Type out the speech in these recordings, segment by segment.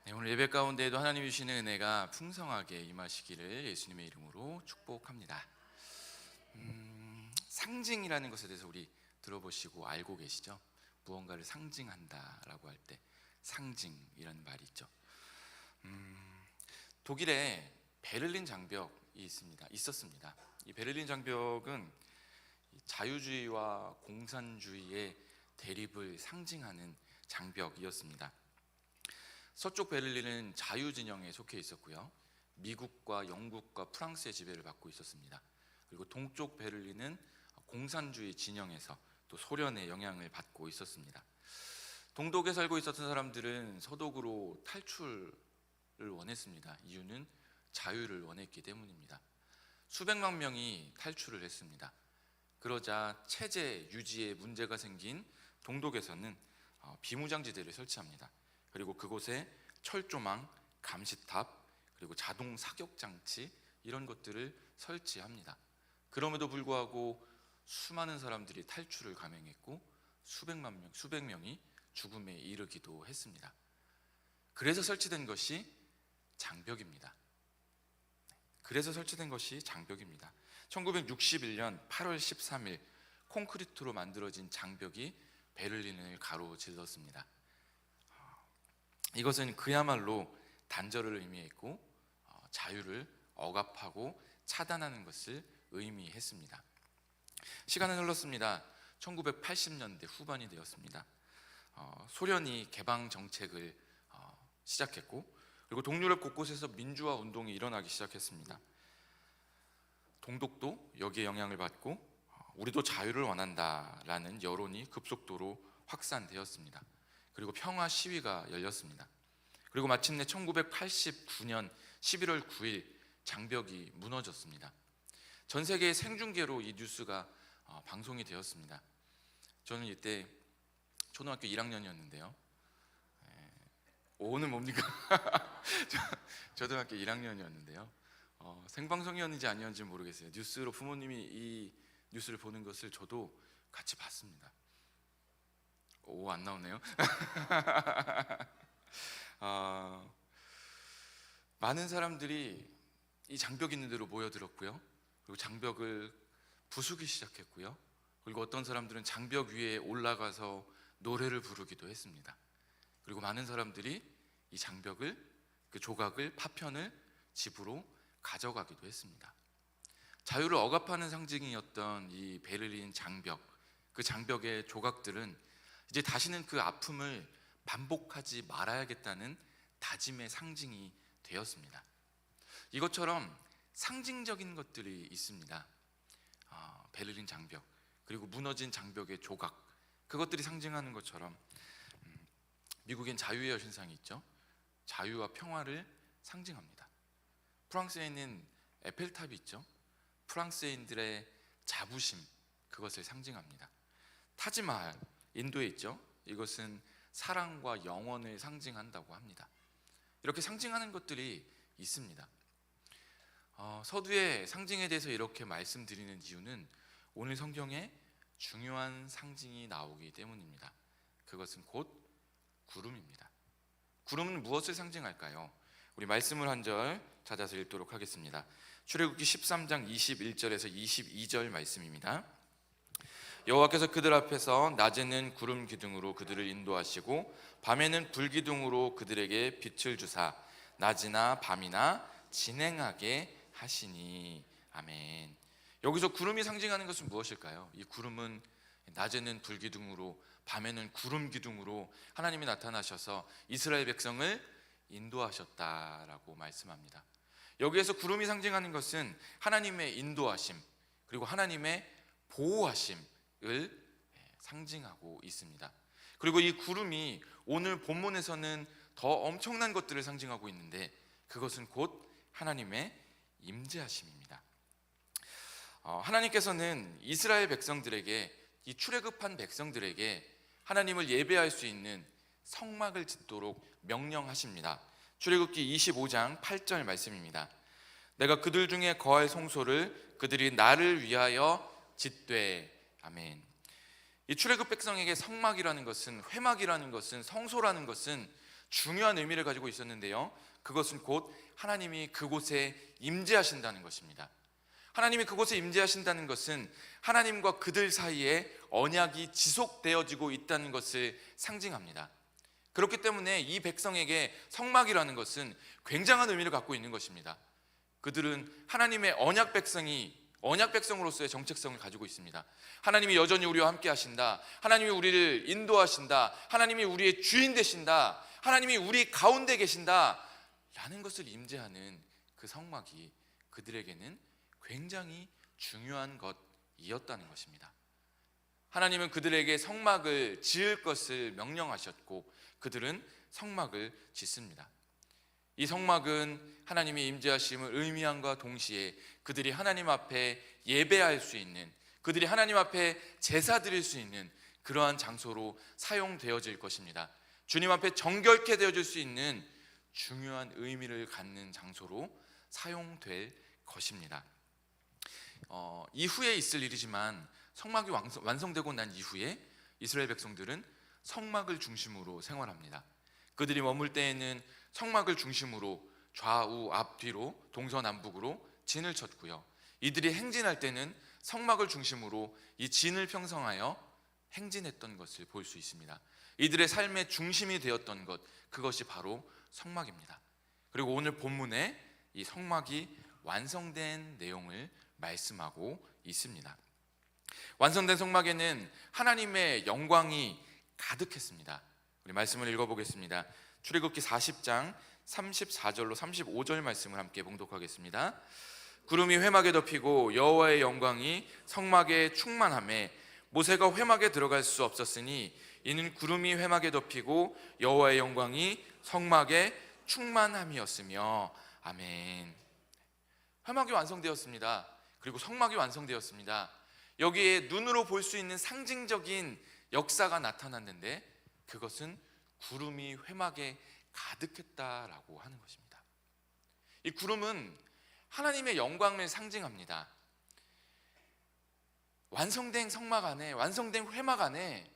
네, 오늘 예배 가운데에도 하나님이 주시는 은혜가 풍성하게 임하시기를 예수님의 이름으로 축복합니다. 상징이라는 것에 대해서 우리 들어보시고 알고 계시죠? 무언가를 상징한다라고 할 때 상징이라는 말이 있죠. 독일에 베를린 장벽이 있었습니다. 이 베를린 장벽은 자유주의와 공산주의의 대립을 상징하는 장벽이었습니다. 서쪽 베를린은 자유진영에 속해 있었고요, 미국과 영국과 프랑스의 지배를 받고 있었습니다. 그리고 동쪽 베를린은 공산주의 진영에서 또 소련의 영향을 받고 있었습니다. 동독에 살고 있었던 사람들은 서독으로 탈출을 원했습니다. 이유는 자유를 원했기 때문입니다. 수백만 명이 탈출을 했습니다. 그러자 체제 유지에 문제가 생긴 동독에서는 비무장지대를 설치합니다. 그리고 그곳에 철조망, 감시탑, 그리고 자동 사격 장치 이런 것들을 설치합니다. 그럼에도 불구하고 수많은 사람들이 탈출을 감행했고 수백 명이 죽음에 이르기도 했습니다. 그래서 설치된 것이 장벽입니다. 1961년 8월 13일 콘크리트로 만들어진 장벽이 베를린을 가로질렀습니다. 이것은 그야말로 단절을 의미했고 자유를 억압하고 차단하는 것을 의미했습니다. 시간은 흘렀습니다. 1980년대 후반이 되었습니다. 소련이 개방 정책을 시작했고, 그리고 동유럽 곳곳에서 민주화 운동이 일어나기 시작했습니다. 동독도 여기에 영향을 받고 우리도 자유를 원한다라는 여론이 급속도로 확산되었습니다. 그리고 평화 시위가 열렸습니다. 그리고 마침내 1989년 11월 9일 장벽이 무너졌습니다. 전 세계의 생중계로 이 뉴스가 방송이 되었습니다. 저는 이때 초등학교 1학년이었는데요. 오늘 뭡니까? 초등학교 1학년이었는데요. 생방송이었는지 아니었는지 모르겠어요. 뉴스로 부모님이 이 뉴스를 보는 것을 저도 같이 봤습니다. 오, 안 나오네요. 많은 사람들이 이 장벽 있는 데로 모여들었고요, 그리고 장벽을 부수기 시작했고요, 그리고 어떤 사람들은 장벽 위에 올라가서 노래를 부르기도 했습니다. 그리고 많은 사람들이 이 장벽을, 그 조각을, 파편을 집으로 가져가기도 했습니다. 자유를 억압하는 상징이었던 이 베를린 장벽, 그 장벽의 조각들은 이제 다시는 그 아픔을 반복하지 말아야겠다는 다짐의 상징이 되었습니다. 이것처럼 상징적인 것들이 있습니다. 베를린 장벽, 그리고 무너진 장벽의 조각, 그것들이 상징하는 것처럼 미국엔 자유의 여신상이 있죠. 자유와 평화를 상징합니다. 프랑스에 있는 에펠탑이 있죠. 프랑스인들의 자부심, 그것을 상징합니다. 타지마할, 인도에 있죠. 이것은 사랑과 영원을 상징한다고 합니다. 이렇게 상징하는 것들이 있습니다. 서두에 상징에 대해서 이렇게 말씀드리는 이유는 오늘 성경에 중요한 상징이 나오기 때문입니다. 그것은 곧 구름입니다. 구름은 무엇을 상징할까요? 우리 말씀을 한 절 찾아서 읽도록 하겠습니다. 출애굽기 13장 21절에서 22절 말씀입니다. 여호와께서 그들 앞에서 낮에는 구름 기둥으로 그들을 인도하시고 밤에는 불 기둥으로 그들에게 빛을 주사 낮이나 밤이나 진행하게 하시니. 아멘. 여기서 구름이 상징하는 것은 무엇일까요? 이 구름은 낮에는 불 기둥으로 밤에는 구름 기둥으로 하나님이 나타나셔서 이스라엘 백성을 인도하셨다라고 말씀합니다. 여기에서 구름이 상징하는 것은 하나님의 인도하심, 그리고 하나님의 보호하심을 상징하고 있습니다. 그리고 이 구름이 오늘 본문에서는 더 엄청난 것들을 상징하고 있는데, 그것은 곧 하나님의 임재하심입니다. 하나님께서는 이스라엘 백성들에게, 이 출애굽한 백성들에게 하나님을 예배할 수 있는 성막을 짓도록 명령하십니다. 출애굽기 25장 8절 말씀입니다. 내가 그들 중에 거할 성소를 그들이 나를 위하여 짓되. 아멘. 이 출애굽 백성에게 성막이라는 것은, 회막이라는 것은, 성소라는 것은 중요한 의미를 가지고 있었는데요. 그것은 곧 하나님이 그곳에 임재하신다는 것입니다. 하나님이 그곳에 임재하신다는 것은 하나님과 그들 사이에 언약이 지속되어지고 있다는 것을 상징합니다. 그렇기 때문에 이 백성에게 성막이라는 것은 굉장한 의미를 갖고 있는 것입니다. 그들은 하나님의 언약 백성으로서의 정체성을 가지고 있습니다. 하나님이 여전히 우리와 함께 하신다. 하나님이 우리를 인도하신다. 하나님이 우리의 주인 되신다. 하나님이 우리 가운데 계신다 라는 것을 임재하는 그 성막이 그들에게는 굉장히 중요한 것이었다는 것입니다. 하나님은 그들에게 성막을 지을 것을 명령하셨고 그들은 성막을 짓습니다. 이 성막은 하나님의 임재하심을 의미함과 동시에 그들이 하나님 앞에 예배할 수 있는, 그들이 하나님 앞에 제사 드릴 수 있는 그러한 장소로 사용되어질 것입니다. 주님 앞에 정결케 되어질 수 있는 중요한 의미를 갖는 장소로 사용될 것입니다. 이후에 있을 일이지만 성막이 완성되고 난 이후에 이스라엘 백성들은 성막을 중심으로 생활합니다. 그들이 머물 때에는 성막을 중심으로 좌우 앞뒤로 동서남북으로 진을 쳤고요. 이들이 행진할 때는 성막을 중심으로 이 진을 형성하여 행진했던 것을 볼 수 있습니다. 이들의 삶의 중심이 되었던 것, 그것이 바로 성막입니다. 그리고 오늘 본문에 이 성막이 완성된 내용을 말씀하고 있습니다. 완성된 성막에는 하나님의 영광이 가득했습니다. 우리 말씀을 읽어보겠습니다. 출애굽기 40장 34절로 35절 말씀을 함께 봉독하겠습니다. 구름이 회막에 덮이고 여호와의 영광이 성막에 충만하매 모세가 회막에 들어갈 수 없었으니 이는 구름이 회막에 덮이고 여호와의 영광이 성막에 충만함이었으며. 아멘. 회막이 완성되었습니다. 그리고 성막이 완성되었습니다. 여기에 눈으로 볼 수 있는 상징적인 역사가 나타났는데 그것은 구름이 회막에 가득했다라고 하는 것입니다. 이 구름은 하나님의 영광을 상징합니다. 완성된 성막 안에, 완성된 회막 안에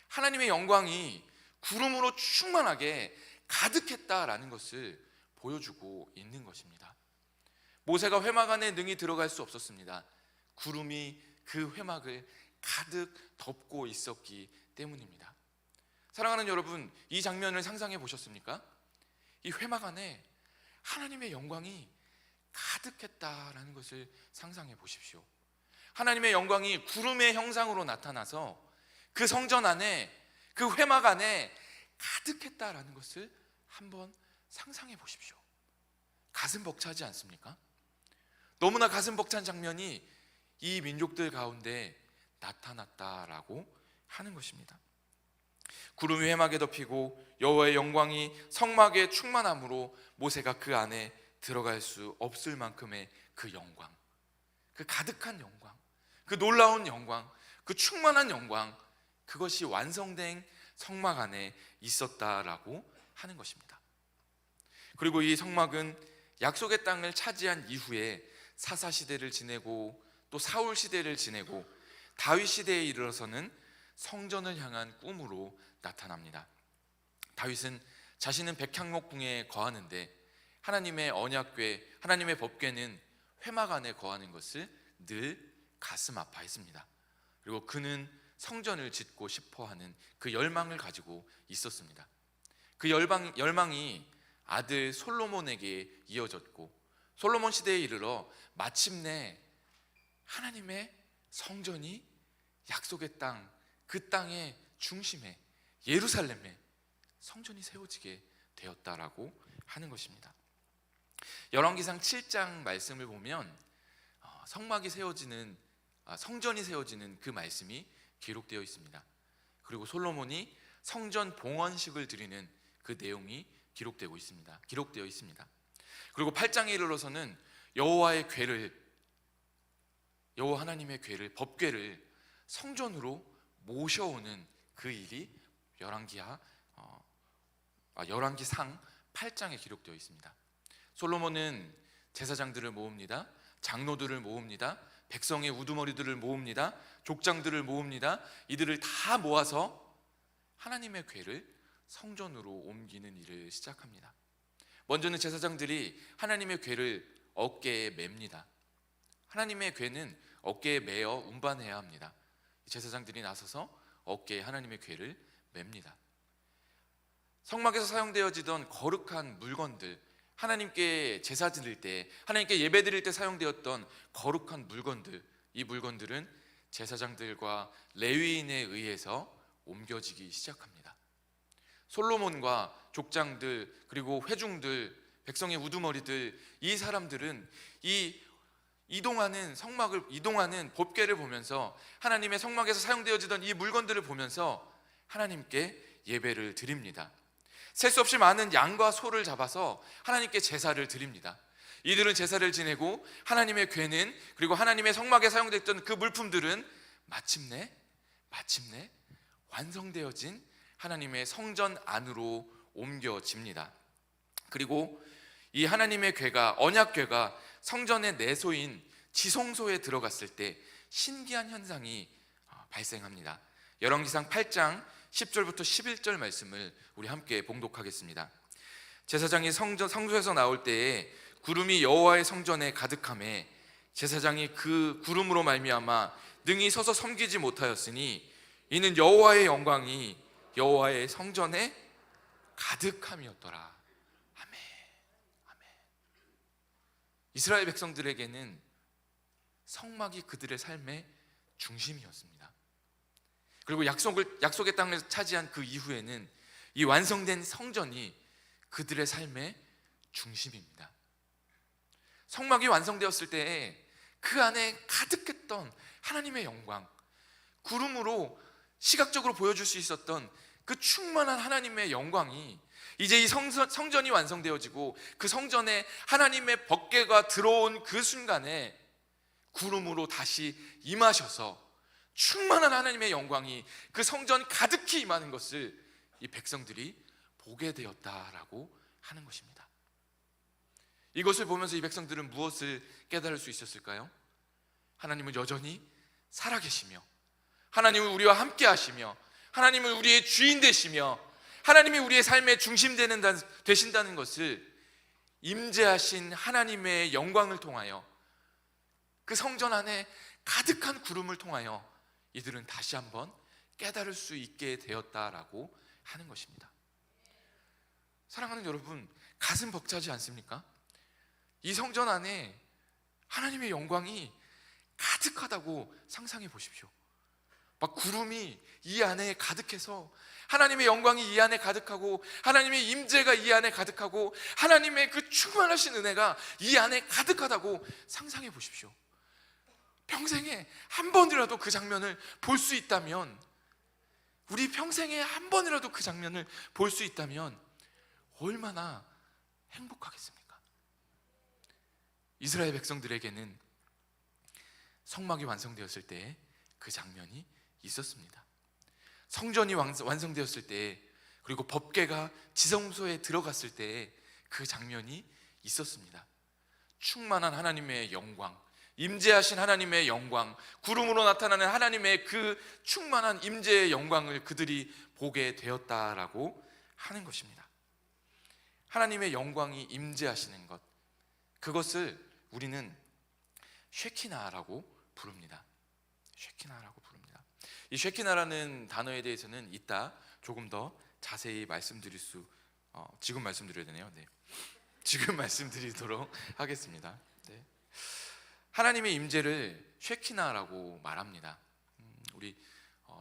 하나님의 영광이 구름으로 충만하게 가득했다라는 것을 보여주고 있는 것입니다. 모세가 회막 안에 능히 들어갈 수 없었습니다. 구름이 그 회막을 가득 덮고 있었기 때문입니다. 사랑하는 여러분, 이 장면을 상상해 보셨습니까? 이 회막 안에 하나님의 영광이 가득했다라는 것을 상상해 보십시오. 하나님의 영광이 구름의 형상으로 나타나서 그 성전 안에, 그 회막 안에 가득했다라는 것을 한번 상상해 보십시오. 가슴 벅차지 않습니까? 너무나 가슴 벅찬 장면이 이 민족들 가운데 나타났다라고 하는 것입니다. 구름이 회막에 덮이고 여호와의 영광이 성막에 충만함으로 모세가 그 안에 들어갈 수 없을 만큼의 그 영광, 그 가득한 영광, 그 놀라운 영광, 그 충만한 영광, 그것이 완성된 성막 안에 있었다라고 하는 것입니다. 그리고 이 성막은 약속의 땅을 차지한 이후에 사사 시대를 지내고 또 사울 시대를 지내고 다윗 시대에 이르러서는 성전을 향한 꿈으로 나타납니다. 다윗은 자신은 백향목궁에 거하는데 하나님의 언약궤, 하나님의 법궤는 회막 안에 거하는 것을 늘 가슴 아파했습니다. 그리고 그는 성전을 짓고 싶어하는 그 열망을 가지고 있었습니다. 그 열망이 아들 솔로몬에게 이어졌고 솔로몬 시대에 이르러 마침내 하나님의 성전이 약속의 땅, 그 땅의 중심에 예루살렘에 성전이 세워지게 되었다라고 하는 것입니다. 열왕기상 7장 말씀을 보면 성전이 세워지는 그 말씀이 기록되어 있습니다. 그리고 솔로몬이 성전 봉헌식을 드리는 그 내용이 기록되어 있습니다. 그리고 8장에 이르러서는 여호와 하나님의 궤를, 법궤를 성전으로 모셔오는 그 일이 열왕기상 8장에 기록되어 있습니다. 솔로몬은 제사장들을 모읍니다. 장로들을 모읍니다. 백성의 우두머리들을 모읍니다. 족장들을 모읍니다. 이들을 다 모아서 하나님의 궤를 성전으로 옮기는 일을 시작합니다. 먼저는 제사장들이 하나님의 궤를 어깨에 맵니다. 하나님의 궤는 어깨에 매어 운반해야 합니다. 제사장들이 나서서 어깨에 하나님의 궤를 맵니다. 성막에서 사용되어지던 거룩한 물건들, 하나님께 제사 드릴 때, 하나님께 예배 드릴 때 사용되었던 거룩한 물건들, 이 물건들은 제사장들과 레위인에 의해서 옮겨지기 시작합니다. 솔로몬과 족장들, 그리고 회중들, 백성의 우두머리들, 이 사람들은 이 이동하는 성막을 이동하는 법궤를 보면서, 하나님의 성막에서 사용되어지던 이 물건들을 보면서 하나님께 예배를 드립니다. 셀 수 없이 많은 양과 소를 잡아서 하나님께 제사를 드립니다. 이들은 제사를 지내고 하나님의 궤는, 그리고 하나님의 성막에 사용됐던 그 물품들은 마침내 완성되어진 하나님의 성전 안으로 옮겨집니다. 그리고 이 하나님의 궤가, 언약궤가 성전의 내소인 지성소에 들어갔을 때 신기한 현상이 발생합니다. 열왕기상 8장 10절부터 11절 말씀을 우리 함께 봉독하겠습니다. 제사장이 성소에서 나올 때에 구름이 여호와의 성전에 가득하매 제사장이 그 구름으로 말미암아 능히 서서 섬기지 못하였으니 이는 여호와의 영광이 여호와의 성전에 가득함이었더라. 아멘. 아멘. 이스라엘 백성들에게는 성막이 그들의 삶의 중심이었습니다. 그리고 약속의 땅을 차지한 그 이후에는 이 완성된 성전이 그들의 삶의 중심입니다. 성막이 완성되었을 때 그 안에 가득했던 하나님의 영광, 구름으로 시각적으로 보여줄 수 있었던 그 충만한 하나님의 영광이 이제 이 성전이 완성되어지고 그 성전에 하나님의 법궤가 들어온 그 순간에 구름으로 다시 임하셔서 충만한 하나님의 영광이 그 성전 가득히 임하는 것을 이 백성들이 보게 되었다라고 하는 것입니다. 이것을 보면서 이 백성들은 무엇을 깨달을 수 있었을까요? 하나님은 여전히 살아계시며, 하나님은 우리와 함께 하시며, 하나님은 우리의 주인 되시며, 하나님이 우리의 삶의 중심 되신다는 것을 임재하신 하나님의 영광을 통하여, 그 성전 안에 가득한 구름을 통하여 이들은 다시 한번 깨달을 수 있게 되었다라고 하는 것입니다. 사랑하는 여러분, 가슴 벅차지 않습니까? 이 성전 안에 하나님의 영광이 가득하다고 상상해 보십시오. 막 구름이 이 안에 가득해서 하나님의 영광이 이 안에 가득하고, 하나님의 임재가 이 안에 가득하고, 하나님의 그 충만하신 은혜가 이 안에 가득하다고 상상해 보십시오. 평생에 한 번이라도 그 장면을 볼 수 있다면, 우리 평생에 한 번이라도 그 장면을 볼 수 있다면 얼마나 행복하겠습니까? 이스라엘 백성들에게는 성막이 완성되었을 때 그 장면이 있었습니다. 성전이 완성되었을 때, 그리고 법궤가 지성소에 들어갔을 때 그 장면이 있었습니다. 충만한 하나님의 영광, 임재하신 하나님의 영광, 구름으로 나타나는 하나님의 그 충만한 임재의 영광을 그들이 보게 되었다라고 하는 것입니다. 하나님의 영광이 임재하시는 것, 그것을 우리는 쉐키나라고 부릅니다. 쉐키나라고 부릅니다. 이 쉐키나라는 단어에 대해서는 이따 조금 더 자세히 지금 말씀드려야 되네요. 네. 지금 말씀드리도록 하겠습니다. 네. 하나님의 임재를 쉐키나라고 말합니다. 우리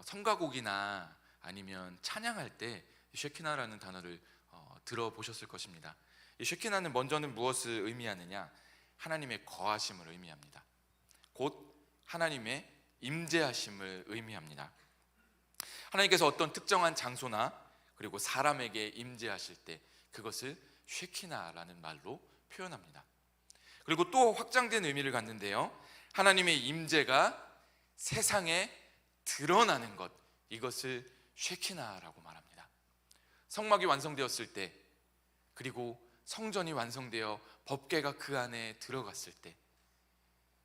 성가곡이나 아니면 찬양할 때 쉐키나라는 단어를 들어보셨을 것입니다. 이 쉐키나는 먼저는 무엇을 의미하느냐? 하나님의 거하심을 의미합니다. 곧 하나님의 임재하심을 의미합니다. 하나님께서 어떤 특정한 장소나 그리고 사람에게 임재하실 때 그것을 쉐키나라는 말로 표현합니다. 그리고 또 확장된 의미를 갖는데요, 하나님의 임재가 세상에 드러나는 것, 이것을 쉐키나라고 말합니다. 성막이 완성되었을 때, 그리고 성전이 완성되어 법궤가 그 안에 들어갔을 때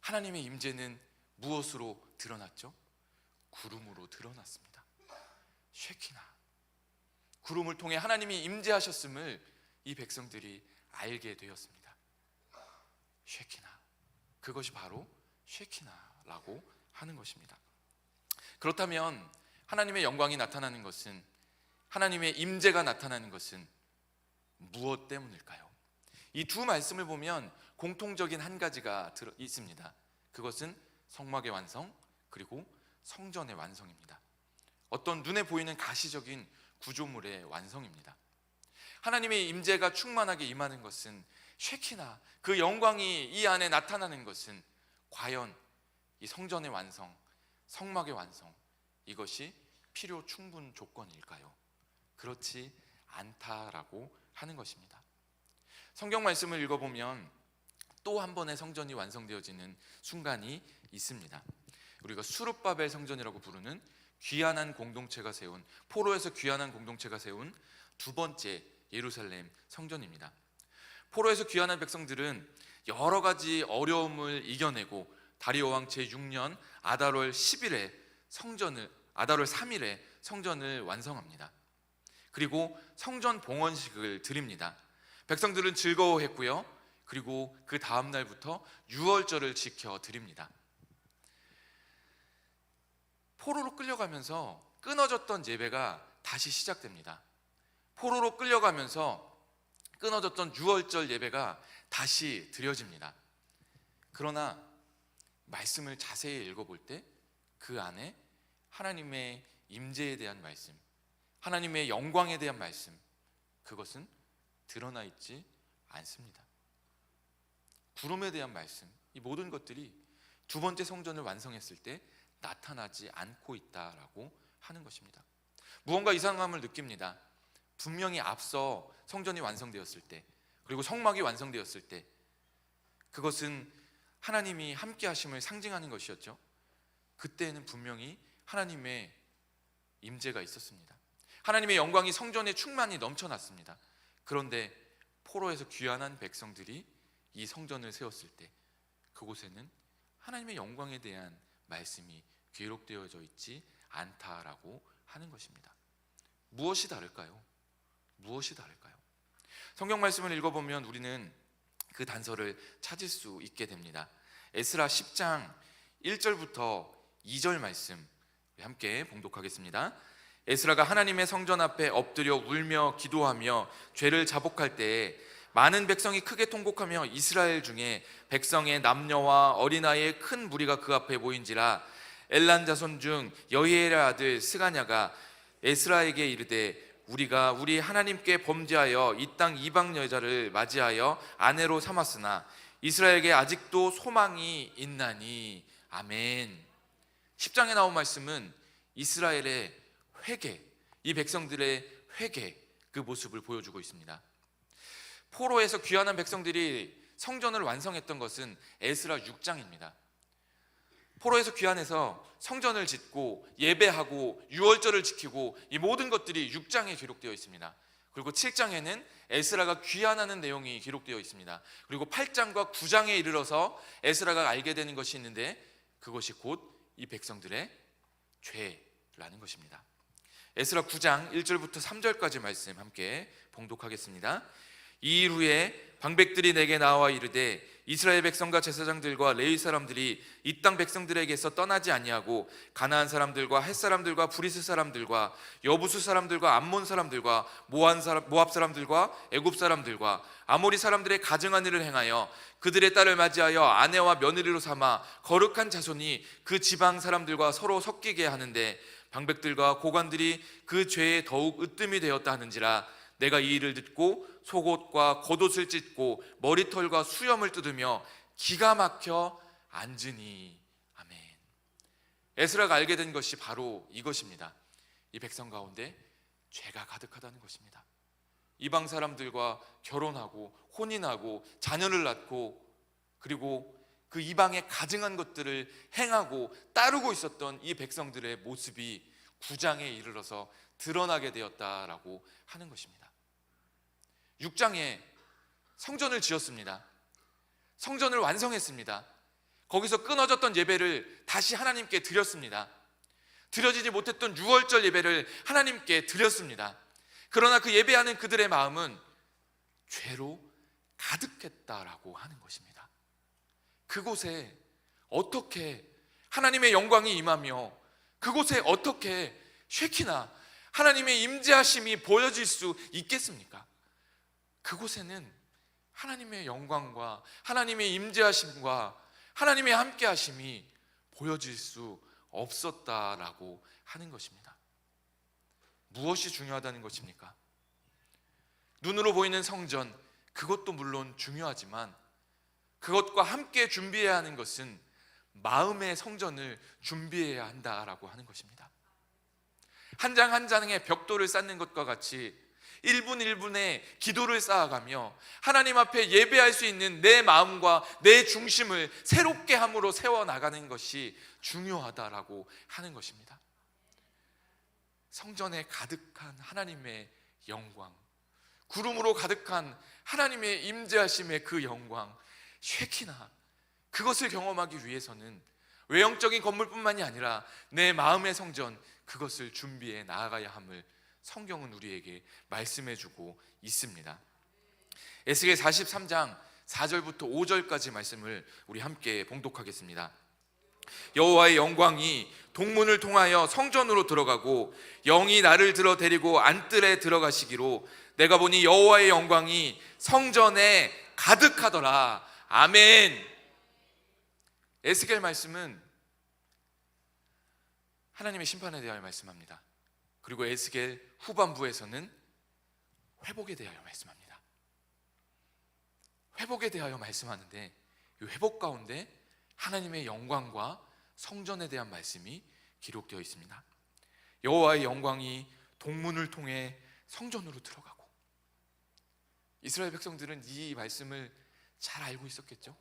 하나님의 임재는 무엇으로 드러났죠? 구름으로 드러났습니다. 쉐키나, 구름을 통해 하나님이 임재하셨음을 이 백성들이 알게 되었습니다. 쉐키나, 그것이 바로 쉐키나라고 하는 것입니다. 그렇다면 하나님의 영광이 나타나는 것은, 하나님의 임재가 나타나는 것은 무엇 때문일까요? 이 두 말씀을 보면 공통적인 한 가지가 있습니다. 그것은 성막의 완성, 그리고 성전의 완성입니다. 어떤 눈에 보이는 가시적인 구조물의 완성입니다. 하나님의 임재가 충만하게 임하는 것은, 쉐키나, 그 영광이 이 안에 나타나는 것은 과연 이 성전의 완성, 성막의 완성, 이것이 필요 충분 조건일까요? 그렇지 않다라고 하는 것입니다. 성경 말씀을 읽어보면 또 한 번의 성전이 완성되어지는 순간이 있습니다. 우리가 수룹바벨 성전이라고 부르는 귀환한 공동체가 세운, 포로에서 귀환한 공동체가 세운 두 번째 예루살렘 성전입니다. 포로에서 귀환한 백성들은 여러 가지 어려움을 이겨내고 다리오 왕 제6년 아달월 10일에 아달월 3일에 성전을 완성합니다. 그리고 성전 봉헌식을 드립니다. 백성들은 즐거워했고요. 그리고 그 다음 날부터 유월절을 지켜 드립니다. 포로로 끌려가면서 끊어졌던 예배가 다시 시작됩니다. 포로로 끌려가면서 끊어졌던 유월절 예배가 다시 드려집니다. 그러나 말씀을 자세히 읽어볼 때 그 안에 하나님의 임재에 대한 말씀, 하나님의 영광에 대한 말씀, 그것은 드러나 있지 않습니다. 구름에 대한 말씀, 이 모든 것들이 두 번째 성전을 완성했을 때 나타나지 않고 있다라고 하는 것입니다. 무언가 이상함을 느낍니다. 분명히 앞서 성전이 완성되었을 때, 그리고 성막이 완성되었을 때, 그것은 하나님이 함께 하심을 상징하는 것이었죠. 그때에는 분명히 하나님의 임재가 있었습니다. 하나님의 영광이 성전에 충만히 넘쳐났습니다. 그런데 포로에서 귀환한 백성들이 이 성전을 세웠을 때 그곳에는 하나님의 영광에 대한 말씀이 기록되어져 있지 않다라고 하는 것입니다. 무엇이 다를까요? 무엇이 다를까요? 성경 말씀을 읽어보면 우리는 그 단서를 찾을 수 있게 됩니다. 에스라 10장 1절부터 2절 말씀 함께 봉독하겠습니다. 에스라가 하나님의 성전 앞에 엎드려 울며 기도하며 죄를 자복할 때에 많은 백성이 크게 통곡하며 이스라엘 중에 백성의 남녀와 어린아이의 큰 무리가 그 앞에 모인지라. 엘란 자손 중 여히엘의 아들 스가냐가 에스라에게 이르되 우리가 우리 하나님께 범죄하여 이 땅 이방 여자를 맞이하여 아내로 삼았으나 이스라엘에게 아직도 소망이 있나니. 아멘. 10장에 나온 말씀은 이스라엘의 회개, 이 백성들의 회개, 그 모습을 보여주고 있습니다. 포로에서 귀환한 백성들이 성전을 완성했던 것은 에스라 6장입니다. 포로에서 귀환해서 성전을 짓고 예배하고 유월절을 지키고 이 모든 것들이 6장에 기록되어 있습니다. 그리고 7장에는 에스라가 귀환하는 내용이 기록되어 있습니다. 그리고 8장과 9장에 이르러서 에스라가 알게 되는 것이 있는데 그것이 곧 이 백성들의 죄라는 것입니다. 에스라 9장 1절부터 3절까지 말씀 함께 봉독하겠습니다. 이 일 후에 방백들이 내게 나와 이르되 이스라엘 백성과 제사장들과 레위 사람들이 이 땅 백성들에게서 떠나지 아니하고 가나안 사람들과 헷 사람들과 브리스 사람들과 여부수 사람들과 암몬 사람들과 모압 사람들과 애굽 사람들과 아모리 사람들의 가증한 일을 행하여 그들의 딸을 맞이하여 아내와 며느리로 삼아 거룩한 자손이 그 지방 사람들과 서로 섞이게 하는데 방백들과 고관들이 그 죄에 더욱 으뜸이 되었다 하는지라. 내가 이 일을 듣고 속옷과 겉옷을 찢고 머리털과 수염을 뜯으며 기가 막혀 앉으니. 아멘. 에스라가 알게 된 것이 바로 이것입니다. 이 백성 가운데 죄가 가득하다는 것입니다. 이방 사람들과 결혼하고 혼인하고 자녀를 낳고 그리고 그 이방의 가증한 것들을 행하고 따르고 있었던 이 백성들의 모습이 9장에 이르러서 드러나게 되었다라고 하는 것입니다. 6장에 성전을 지었습니다. 성전을 완성했습니다. 거기서 끊어졌던 예배를 다시 하나님께 드렸습니다. 드려지지 못했던 유월절 예배를 하나님께 드렸습니다. 그러나 그 예배하는 그들의 마음은 죄로 가득했다라고 하는 것입니다. 그곳에 어떻게 하나님의 영광이 임하며 그곳에 어떻게 쉐키나 하나님의 임재하심이 보여질 수 있겠습니까? 그곳에는 하나님의 영광과 하나님의 임재하심과 하나님의 함께하심이 보여질 수 없었다라고 하는 것입니다. 무엇이 중요하다는 것입니까? 눈으로 보이는 성전, 그것도 물론 중요하지만 그것과 함께 준비해야 하는 것은 마음의 성전을 준비해야 한다라고 하는 것입니다. 한 장 한 장의 벽돌을 쌓는 것과 같이 1분 1분의 기도를 쌓아가며 하나님 앞에 예배할 수 있는 내 마음과 내 중심을 새롭게 함으로 세워나가는 것이 중요하다라고 하는 것입니다. 성전에 가득한 하나님의 영광, 구름으로 가득한 하나님의 임재하심의 그 영광, 쉐키나, 그것을 경험하기 위해서는 외형적인 건물뿐만이 아니라 내 마음의 성전, 그것을 준비해 나아가야 함을 성경은 우리에게 말씀해주고 있습니다. 에스겔 43장 4절부터 5절까지 말씀을 우리 함께 봉독하겠습니다. 여호와의 영광이 동문을 통하여 성전으로 들어가고 영이 나를 들어 데리고 안뜰에 들어가시기로 내가 보니 여호와의 영광이 성전에 가득하더라. 아멘. 에스겔 말씀은 하나님의 심판에 대하여 말씀합니다. 그리고 에스겔 후반부에서는 회복에 대하여 말씀합니다. 회복에 대하여 말씀하는데 이 회복 가운데 하나님의 영광과 성전에 대한 말씀이 기록되어 있습니다. 여호와의 영광이 동문을 통해 성전으로 들어가고, 이스라엘 백성들은 이 말씀을 잘 알고 있었겠죠.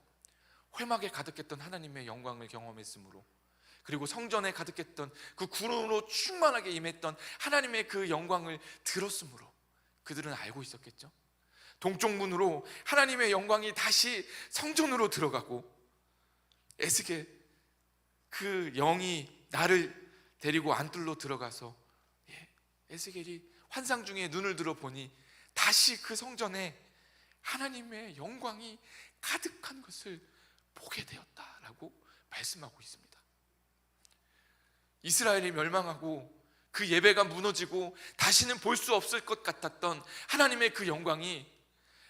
회막에 가득했던 하나님의 영광을 경험했으므로, 그리고 성전에 가득했던 그 구름으로 충만하게 임했던 하나님의 그 영광을 들었으므로 그들은 알고 있었겠죠. 동쪽 문으로 하나님의 영광이 다시 성전으로 들어가고, 에스겔 그 영이 나를 데리고 안뜰로 들어가서 에스겔이 환상 중에 눈을 들어 보니 다시 그 성전에 하나님의 영광이 가득한 것을 보게 되었다라고 말씀하고 있습니다. 이스라엘이 멸망하고 그 예배가 무너지고 다시는 볼 수 없을 것 같았던 하나님의 그 영광이,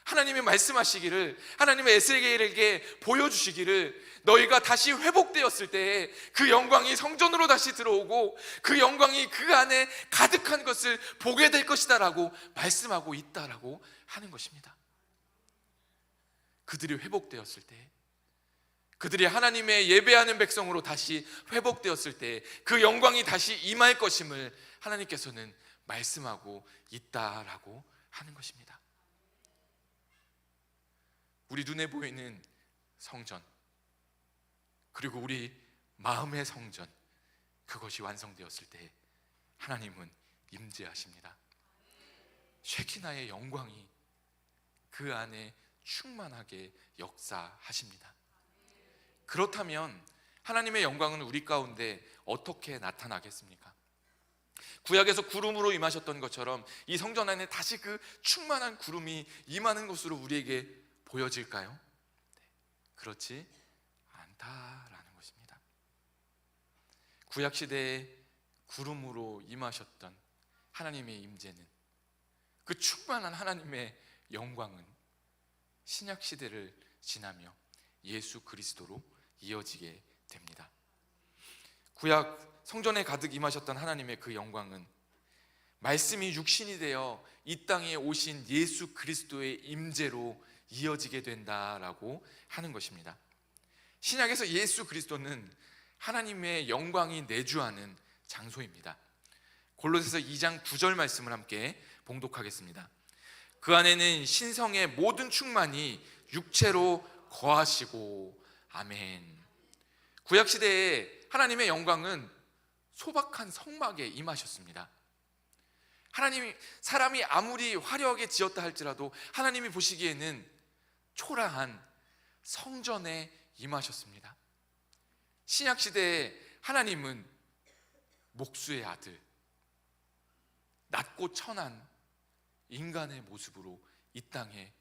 하나님이 말씀하시기를, 하나님의 에스겔에게 보여주시기를, 너희가 다시 회복되었을 때에 그 영광이 성전으로 다시 들어오고 그 영광이 그 안에 가득한 것을 보게 될 것이다 라고 말씀하고 있다라고 하는 것입니다. 그들이 회복되었을 때, 그들이 하나님의 예배하는 백성으로 다시 회복되었을 때 그 영광이 다시 임할 것임을 하나님께서는 말씀하고 있다라고 하는 것입니다. 우리 눈에 보이는 성전, 그리고 우리 마음의 성전, 그것이 완성되었을 때 하나님은 임재하십니다. 쉐키나의 영광이 그 안에 충만하게 역사하십니다. 그렇다면 하나님의 영광은 우리 가운데 어떻게 나타나겠습니까? 구약에서 구름으로 임하셨던 것처럼 이 성전 안에 다시 그 충만한 구름이 임하는 것으로 우리에게 보여질까요? 그렇지 않다라는 것입니다. 구약시대에 구름으로 임하셨던 하나님의 임재는, 그 충만한 하나님의 영광은 신약시대를 지나며 예수 그리스도로 이어지게 됩니다. 구약 성전에 가득 임하셨던 하나님의 그 영광은 말씀이 육신이 되어 이 땅에 오신 예수 그리스도의 임재로 이어지게 된다라고 하는 것입니다. 신약에서 예수 그리스도는 하나님의 영광이 내주하는 장소입니다. 골로새서 2장 9절 말씀을 함께 봉독하겠습니다. 그 안에는 신성의 모든 충만이 육체로 거하시고, 아멘. 구약시대에 하나님의 영광은 소박한 성막에 임하셨습니다. 하나님이, 사람이 아무리 화려하게 지었다 할지라도 하나님이 보시기에는 초라한 성전에 임하셨습니다. 신약시대에 하나님은 목수의 아들, 낮고 천한 인간의 모습으로 이 땅에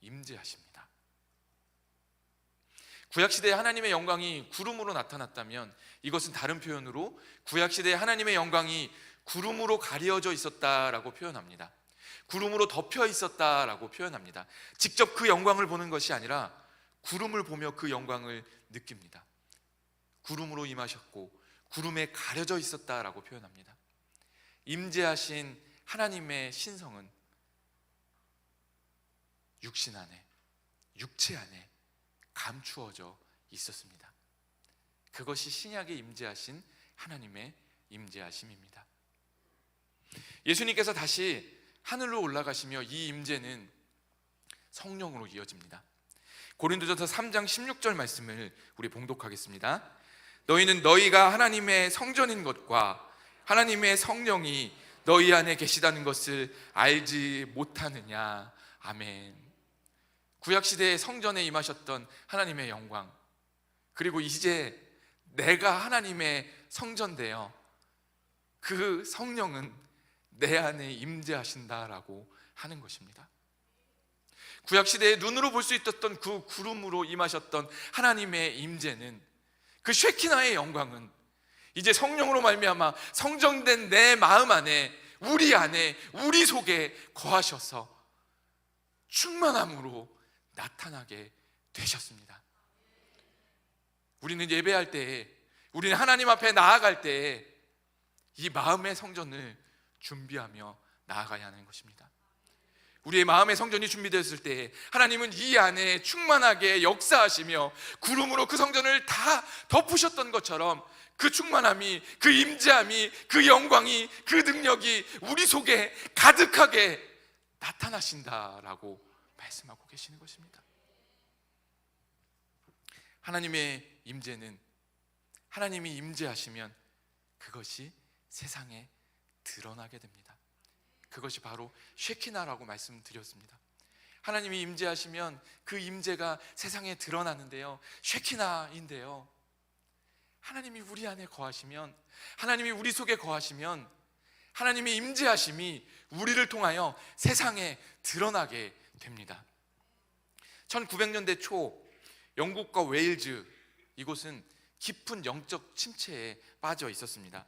임재하십니다. 구약시대에 하나님의 영광이 구름으로 나타났다면 이것은 다른 표현으로 구약시대에 하나님의 영광이 구름으로 가려져 있었다라고 표현합니다. 구름으로 덮여 있었다라고 표현합니다. 직접 그 영광을 보는 것이 아니라 구름을 보며 그 영광을 느낍니다. 구름으로 임하셨고 구름에 가려져 있었다라고 표현합니다. 임재하신 하나님의 신성은 육신 안에, 육체 안에 감추어져 있었습니다. 그것이 신약에 임재하신 하나님의 임재하심입니다. 예수님께서 다시 하늘로 올라가시며 이 임재는 성령으로 이어집니다. 고린도전서 3장 16절 말씀을 우리 봉독하겠습니다. 너희는 너희가 하나님의 성전인 것과 하나님의 성령이 너희 안에 계시다는 것을 알지 못하느냐. 아멘. 구약시대의 성전에 임하셨던 하나님의 영광, 그리고 이제 내가 하나님의 성전되어 그 성령은 내 안에 임재하신다라고 하는 것입니다. 구약시대에 눈으로 볼 수 있었던 그 구름으로 임하셨던 하나님의 임재는, 그 쉐키나의 영광은 이제 성령으로 말미암아 성전된 내 마음 안에, 우리 안에, 우리 속에 거하셔서 충만함으로 나타나게 되셨습니다. 우리는 예배할 때에, 우리는 하나님 앞에 나아갈 때에 이 마음의 성전을 준비하며 나아가야 하는 것입니다. 우리의 마음의 성전이 준비되었을 때 하나님은 이 안에 충만하게 역사하시며 구름으로 그 성전을 다 덮으셨던 것처럼 그 충만함이, 그 임재함이, 그 영광이, 그 능력이 우리 속에 가득하게 나타나신다라고 말씀하고 계시는 것입니다. 하나님의 임재는, 하나님이 임재하시면 그것이 세상에 드러나게 됩니다. 그것이 바로 쉐키나라고 말씀드렸습니다. 하나님이 임재하시면 그 임재가 세상에 드러나는데요, 쉐키나인데요, 하나님이 우리 안에 거하시면, 하나님이 우리 속에 거하시면 하나님의 임재하심이 우리를 통하여 세상에 드러나게 됩니다. 1900년대 초 영국과 웨일즈, 이곳은 깊은 영적 침체에 빠져 있었습니다.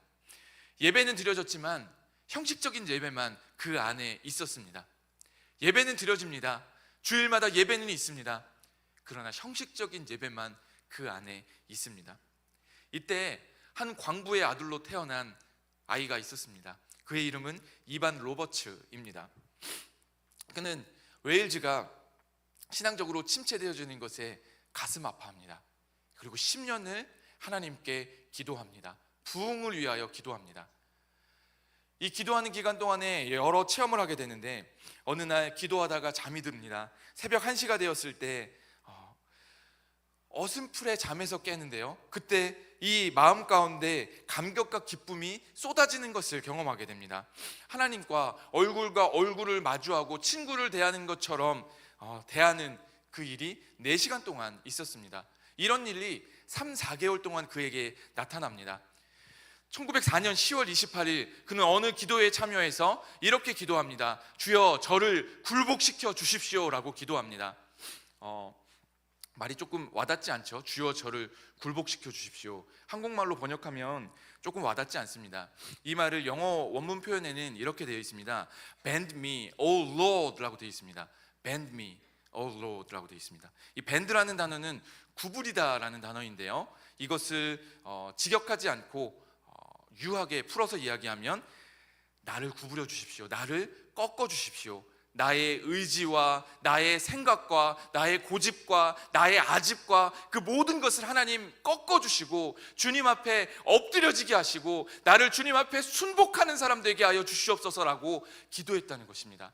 예배는 드려졌지만 형식적인 예배만 그 안에 있었습니다. 예배는 드려집니다. 주일마다 예배는 있습니다. 그러나 형식적인 예배만 그 안에 있습니다. 이때 한 광부의 아들로 태어난 아이가 있었습니다. 그의 이름은 이반 로버츠입니다. 그는 웨일즈가 신앙적으로 침체되어지는 것에 가슴 아파합니다. 그리고 10년을 하나님께 기도합니다. 부흥을 위하여 기도합니다. 이 기도하는 기간 동안에 여러 체험을 하게 되는데 어느 날 기도하다가 잠이 듭니다. 새벽 1시가 되었을 때 어슴풀에 잠에서 깨는데요, 그때 이 마음 가운데 감격과 기쁨이 쏟아지는 것을 경험하게 됩니다. 하나님과 얼굴과 얼굴을 마주하고 친구를 대하는 것처럼 대하는 그 일이 4시간 동안 있었습니다. 이런 일이 3-4개월 동안 그에게 나타납니다. 1904년 10월 28일 그는 어느 기도회에 참여해서 이렇게 기도합니다. 주여 저를 굴복시켜 주십시오 라고 기도합니다. 말이 조금 와닿지 않죠? 주여 저를 굴복시켜 주십시오. 한국말로 번역하면 조금 와닿지 않습니다. 이 말을 영어 원문 표현에는 이렇게 되어 있습니다. Bend me, O Lord 라고 되어 있습니다. Bend me, O Lord 라고 되어 있습니다. 이 bend라는 단어는 구부리다 라는 단어인데요, 이것을 직역하지 않고 유하게 풀어서 이야기하면 나를 구부려 주십시오, 나를 꺾어 주십시오, 나의 의지와 나의 생각과 나의 고집과 나의 아집과 그 모든 것을 하나님 꺾어주시고 주님 앞에 엎드려지게 하시고 나를 주님 앞에 순복하는 사람 되게 하여 주시옵소서라고 기도했다는 것입니다.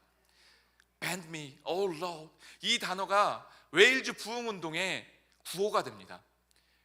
Bend me, oh Lord. 이 단어가 웨일즈 부흥운동의 구호가 됩니다.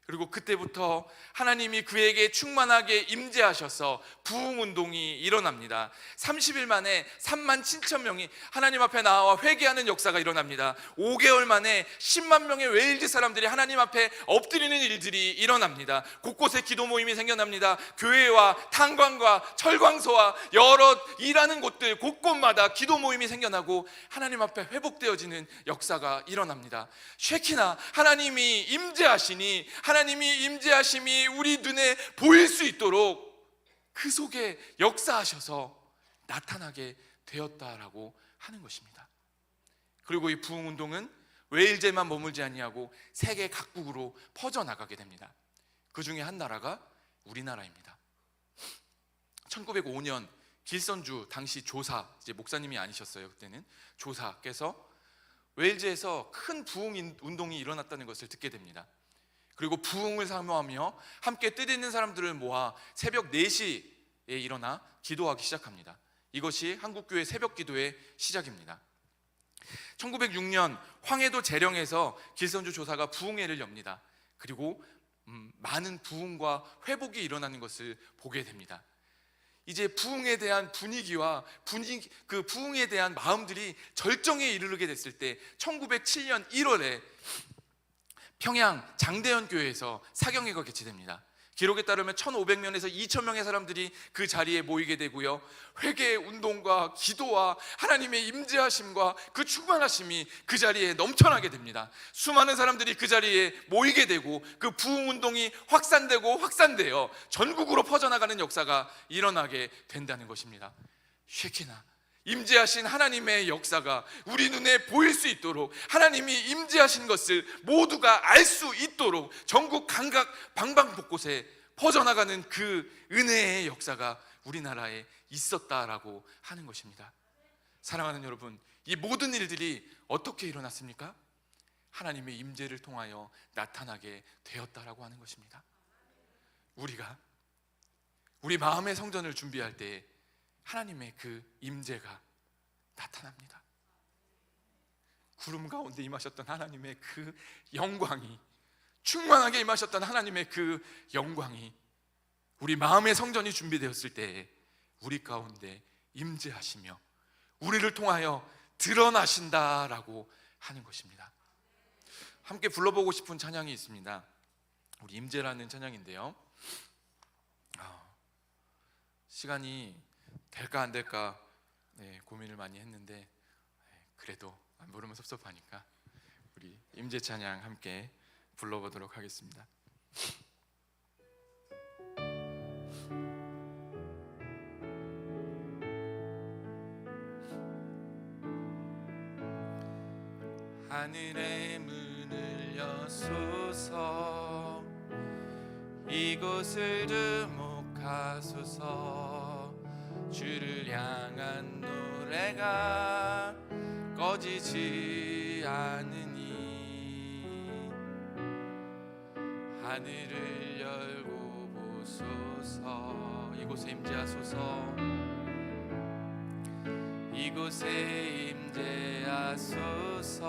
그리고 그때부터 하나님이 그에게 충만하게 임재하셔서 부흥운동이 일어납니다. 30일 만에 3만 7천 명이 하나님 앞에 나와 회개하는 역사가 일어납니다. 5개월 만에 10만 명의 웨일즈 사람들이 하나님 앞에 엎드리는 일들이 일어납니다. 곳곳에 기도 모임이 생겨납니다. 교회와 탄광과 철광소와 여러 일하는 곳들 곳곳마다 기도 모임이 생겨나고 하나님 앞에 회복되어지는 역사가 일어납니다. 쉐키나 하나님이 임재하시니 하나님이 임재하심이 우리 눈에 보일 수 있도록 그 속에 역사하셔서 나타나게 되었다라고 하는 것입니다. 그리고 이 부흥운동은 웨일즈에만 머물지 아니하고 세계 각국으로 퍼져나가게 됩니다. 그 중에 한 나라가 우리나라입니다. 1905년 길선주 당시 조사, 이제 목사님이 아니셨어요. 그때는 조사께서 웨일즈에서 큰 부흥운동이 일어났다는 것을 듣게 됩니다. 그리고 부흥을 사모하며 함께 뜻있는 사람들을 모아 새벽 4시에 일어나 기도하기 시작합니다. 이것이 한국교회 새벽 기도의 시작입니다. 1906년 황해도 재령에서 길선주 조사가 부흥회를 엽니다. 그리고 많은 부흥과 회복이 일어나는 것을 보게 됩니다. 이제 부흥에 대한 분위기와 그 부흥에 대한 마음들이 절정에 이르게 됐을 때 1907년 1월에 평양 장대현 교회에서 사경회가 개최됩니다. 기록에 따르면 1,500명에서 2,000명의 사람들이 그 자리에 모이게 되고요, 회개 운동과 기도와 하나님의 임재하심과 그 충만하심이 그 자리에 넘쳐나게 됩니다. 수많은 사람들이 그 자리에 모이게 되고 그 부흥운동이 확산되어 전국으로 퍼져나가는 역사가 일어나게 된다는 것입니다. 쉐키나 임재하신 하나님의 역사가 우리 눈에 보일 수 있도록, 하나님이 임재하신 것을 모두가 알 수 있도록 전국 각각 방방곳곳에 퍼져나가는 그 은혜의 역사가 우리나라에 있었다라고 하는 것입니다. 사랑하는 여러분, 이 모든 일들이 어떻게 일어났습니까? 하나님의 임재를 통하여 나타나게 되었다라고 하는 것입니다. 우리가 우리 마음의 성전을 준비할 때 하나님의 그 임재가 나타납니다. 구름 가운데 임하셨던 하나님의 그 영광이, 충만하게 임하셨던 하나님의 그 영광이 우리 마음의 성전이 준비되었을 때 우리 가운데 임재하시며 우리를 통하여 드러나신다라고 하는 것입니다. 함께 불러보고 싶은 찬양이 있습니다. 우리 임재라는 찬양인데요, 시간이 될까 안 될까 고민을 많이 했는데 그래도 안 부르면 섭섭하니까 우리 임재 찬양 함께 불러보도록 하겠습니다. 하늘의 문을 여소서, 이곳을 주목하소서. 주를 향한 노래가 꺼지지 않으니 하늘을 열고 보소서. 이곳에 임재하소서. 이곳에 임재하소서.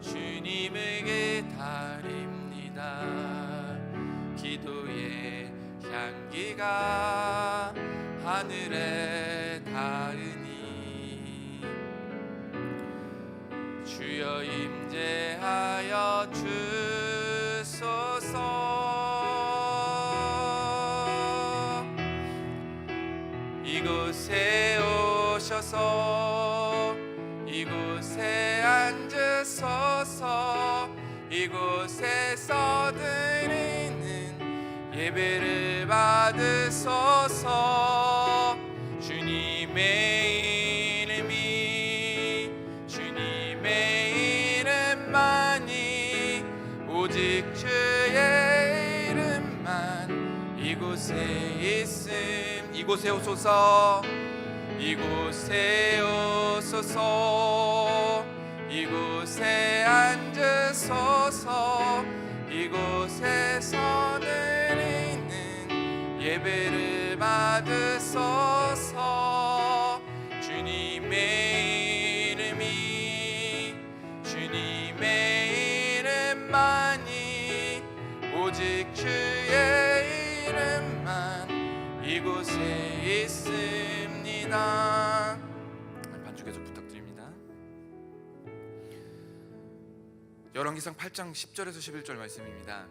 주님을 기다립니다. 기도의 향기가 하늘에 닿으니 주여 임재하여 주소서. 이곳에 오셔서 이곳에 앉으소서. 이곳에서 드리는 예배를 받으소서. 주님의 이름이, 주님의 이름만이, 오직 주의 이름만 이곳에 있음. 이곳에 오소서. 이곳에 오소서. 이곳에 앉으소서. 이곳에서 드리는 예배를 받으소서. 주님의 이름이, 주님의 이름만이, 기도합니다. 반주 계속 부탁드립니다. 열왕기상 8장 10절에서 11절 말씀입니다.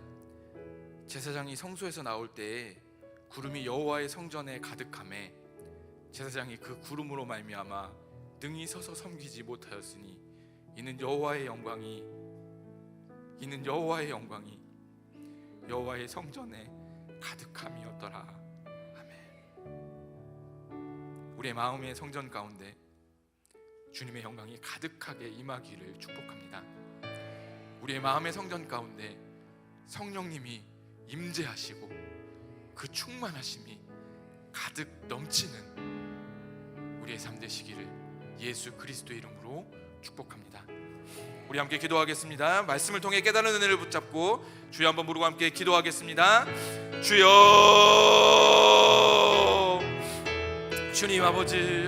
제사장이 성소에서 나올 때에 구름이 여호와의 성전에 가득하매 제사장이 그 구름으로 말미암아 능히 서서 섬기지 못하였으니 이는 여호와의 영광이 여호와의 성전에 가득함이었더라. 아멘. 우리의 마음의 성전 가운데 주님의 영광이 가득하게 임하기를 축복합니다. 우리의 마음의 성전 가운데 성령님이 임재하시고 그 충만하심이 가득 넘치는 우리의 삶 되시기를 예수 그리스도의 이름으로 축복합니다. 우리 함께 기도하겠습니다. 말씀을 통해 깨달은 은혜를 붙잡고 주여 한번 부르고 함께 기도하겠습니다. 주여, 주님 아버지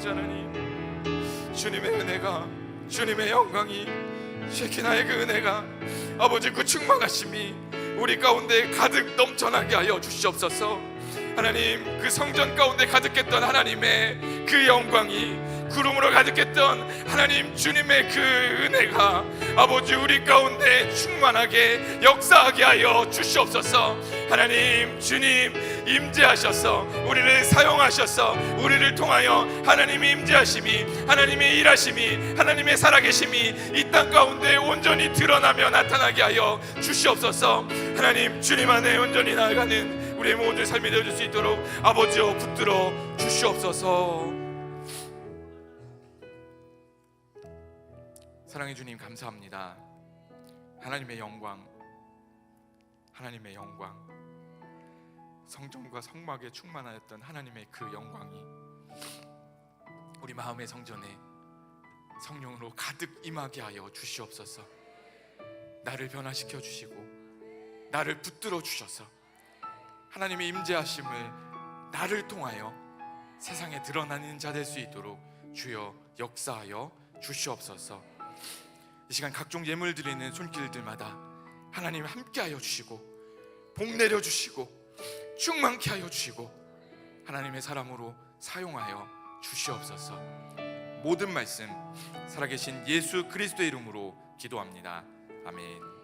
하나님, 주님의 은혜가, 주님의 영광이, 쉐키나의 그 은혜가, 아버지 그 충만하심이 우리 가운데 가득 넘쳐나게 하여 주시옵소서. 하나님, 그 성전 가운데 가득했던 하나님의 그 영광이, 구름으로 가득했던 하나님 주님의 그 은혜가 아버지 우리 가운데 충만하게 역사하게 하여 주시옵소서. 하나님 주님 임재하셔서 우리를 사용하셔서 우리를 통하여 하나님의 임재하심이, 하나님의 일하심이, 하나님의 살아계심이 이 땅 가운데 온전히 드러나며 나타나게 하여 주시옵소서. 하나님 주님 안에 온전히 나아가는 우리의 모든 삶이 되어줄 수 있도록 아버지여 붙들어 주시옵소서. 사랑의 주님 감사합니다. 하나님의 영광, 성전과 성막에 충만하였던 하나님의 그 영광이 우리 마음의 성전에 성령으로 가득 임하게 하여 주시옵소서. 나를 변화시켜 주시고 나를 붙들어 주셔서 하나님의 임재하심을 나를 통하여 세상에 드러나는 자 될 수 있도록 주여 역사하여 주시옵소서. 이 시간 각종 예물 드리는 손길들마다 하나님 함께하여 주시고 복 내려 주시고 충만케 하여 주시고 하나님의 사람으로 사용하여 주시옵소서. 모든 말씀 살아계신 예수 그리스도의 이름으로 기도합니다. 아멘.